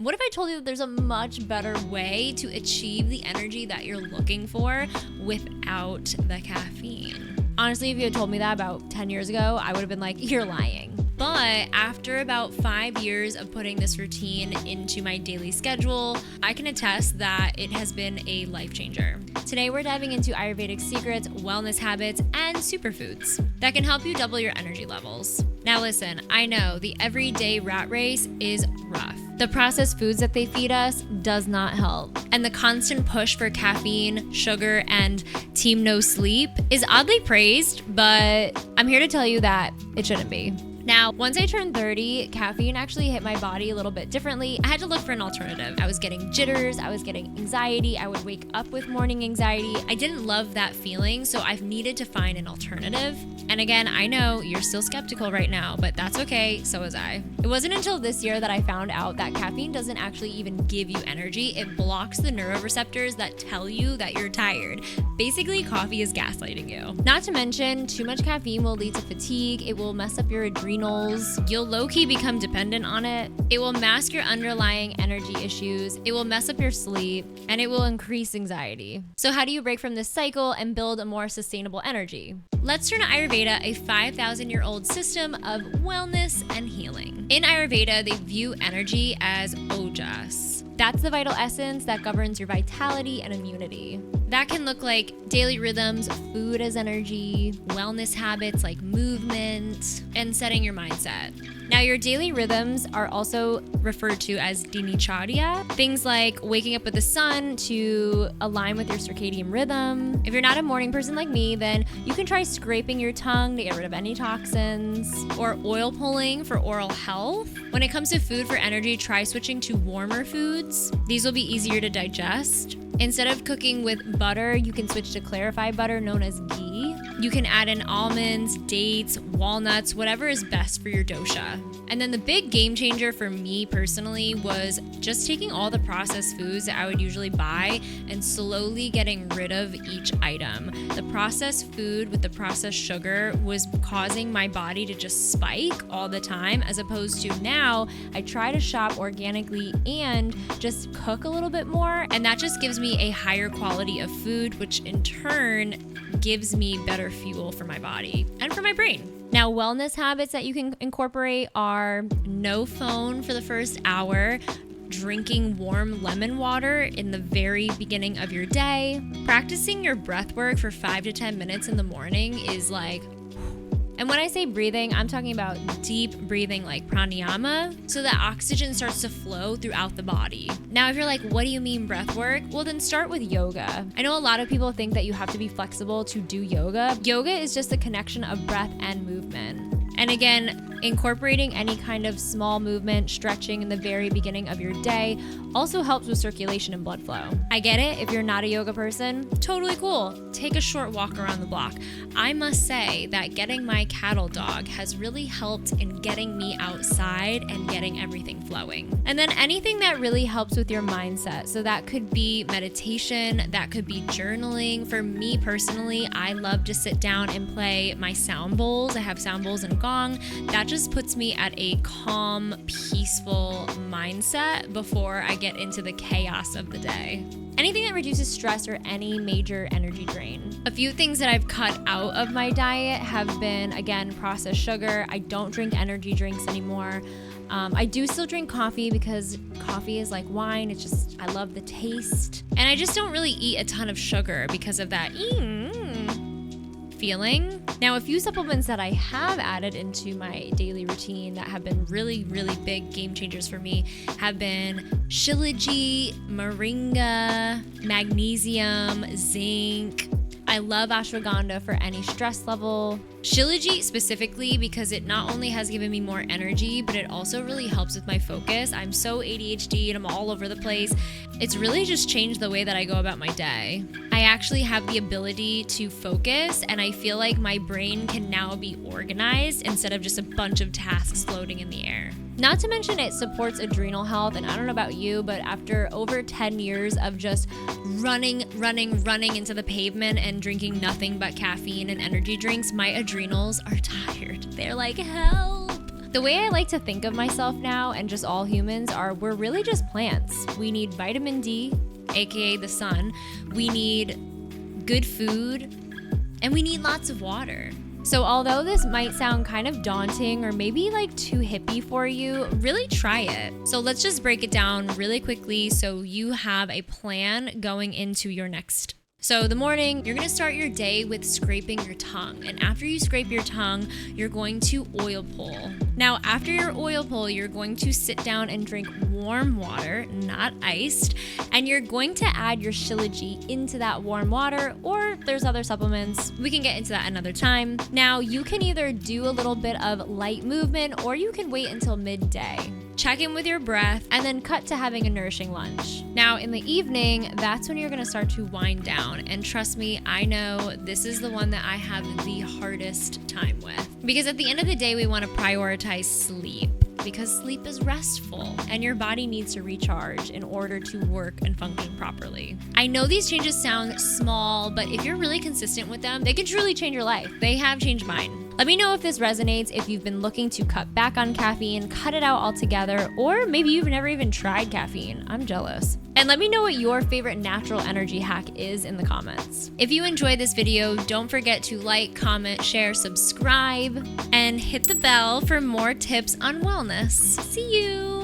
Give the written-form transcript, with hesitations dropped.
What if I told you that there's a much better way to achieve the energy that you're looking for without the caffeine? Honestly, if you had told me that about 10 years ago, I would have been like, you're lying. But after about 5 years of putting this routine into my daily schedule, I can attest that it has been a life changer. Today, we're diving into Ayurvedic secrets, wellness habits, and superfoods that can help you double your energy levels. Now listen, I know the everyday rat race is rough. The processed foods that they feed us does not help. And the constant push for caffeine, sugar, and team no sleep is oddly praised, but I'm here to tell you that it shouldn't be. Now, once I turned 30, caffeine actually hit my body a little bit differently. I had to look for an alternative. I was getting jitters, I was getting anxiety, I would wake up with morning anxiety. I didn't love that feeling, so I've needed to find an alternative. And again, I know you're still skeptical right now, but that's okay, so was I. It wasn't until this year that I found out that caffeine doesn't actually even give you energy. It blocks the neuroreceptors that tell you that you're tired. Basically, coffee is gaslighting you. Not to mention, too much caffeine will lead to fatigue, it will mess up your adrenals, you'll low-key become dependent on it, it will mask your underlying energy issues, it will mess up your sleep, and it will increase anxiety. So how do you break from this cycle and build a more sustainable energy? Let's turn to Ayurveda, a 5,000-year-old system of wellness and healing. In Ayurveda, they view energy as Ojas. That's the vital essence that governs your vitality and immunity. That can look like daily rhythms, food as energy, wellness habits like movement, and setting your mindset. Now, your daily rhythms are also referred to as dinicharya, things like waking up with the sun to align with your circadian rhythm. If you're not a morning person like me, then you can try scraping your tongue to get rid of any toxins, or oil pulling for oral health. When it comes to food for energy, try switching to warmer foods. These will be easier to digest. Instead of cooking with butter, you can switch to clarified butter known as ghee. You can add in almonds, dates, walnuts, whatever is best for your dosha. And then the big game changer for me personally was just taking all the processed foods that I would usually buy and slowly getting rid of each item. The processed food with the processed sugar was causing my body to just spike all the time, as opposed to now I try to shop organically and just cook a little bit more, and that just gives me a higher quality of food, which in turn gives me better fuel for my body and for my brain. Now, wellness habits that you can incorporate are no phone for the first hour, drinking warm lemon water in the very beginning of your day, practicing your breath work for 5 to 10 minutes in the morning is like, and when I say breathing, I'm talking about deep breathing like pranayama, so that oxygen starts to flow throughout the body. Now, if you're like, what do you mean breath work? Well, then start with yoga. I know a lot of people think that you have to be flexible to do yoga. Yoga is just a connection of breath and movement. And again, incorporating any kind of small movement, stretching in the very beginning of your day also helps with circulation and blood flow. I get it, if you're not a yoga person, totally cool. Take a short walk around the block. I must say that getting my cattle dog has really helped in getting me outside and getting everything flowing. And then anything that really helps with your mindset. So that could be meditation, that could be journaling. For me personally, I love to sit down and play my sound bowls. I have sound bowls and gong. That just puts me at a calm, peaceful mindset before I get into the chaos of the day. Anything that reduces stress or any major energy drain. A few things that I've cut out of my diet have been, again, processed sugar. I don't drink energy drinks anymore. I do still drink coffee because coffee is like wine. It's just, I love the taste. And I just don't really eat a ton of sugar because of that feeling. Now, a few supplements that I have added into my daily routine that have been really, really big game changers for me have been Shilajit, moringa, magnesium, zinc. I love ashwagandha for any stress level. Shilajit specifically because it not only has given me more energy, but it also really helps with my focus. I'm so ADHD and I'm all over the place. It's really just changed the way that I go about my day. I actually have the ability to focus, and I feel like my brain can now be organized instead of just a bunch of tasks floating in the air. Not to mention it supports adrenal health, and I don't know about you, but after over 10 years of just running into the pavement and drinking nothing but caffeine and energy drinks, my adrenals are tired. They're like, help. The way I like to think of myself now, and just all humans, we're really just plants. We need vitamin D, aka the sun. We need good food, and we need lots of water. So although this might sound kind of daunting or maybe like too hippie for you, really try it. So let's just break it down really quickly so you have a plan going into your next. So the morning, you're gonna start your day with scraping your tongue. And after you scrape your tongue, you're going to oil pull. Now, after your oil pull, you're going to sit down and drink warm water, not iced. And you're going to add your Shilajit into that warm water, or there's other supplements. We can get into that another time. Now, you can either do a little bit of light movement, or you can wait until midday. Check in with your breath, and then cut to having a nourishing lunch. Now, in the evening, that's when you're gonna start to wind down. And trust me, I know this is the one that I have the hardest time with. Because at the end of the day, we wanna prioritize sleep, because sleep is restful and your body needs to recharge in order to work and function properly. I know these changes sound small, but if you're really consistent with them, they can truly change your life. They have changed mine. Let me know if this resonates, if you've been looking to cut back on caffeine, cut it out altogether, or maybe you've never even tried caffeine. I'm jealous. And let me know what your favorite natural energy hack is in the comments. If you enjoyed this video, don't forget to like, comment, share, subscribe, and hit the bell for more tips on wellness. See you!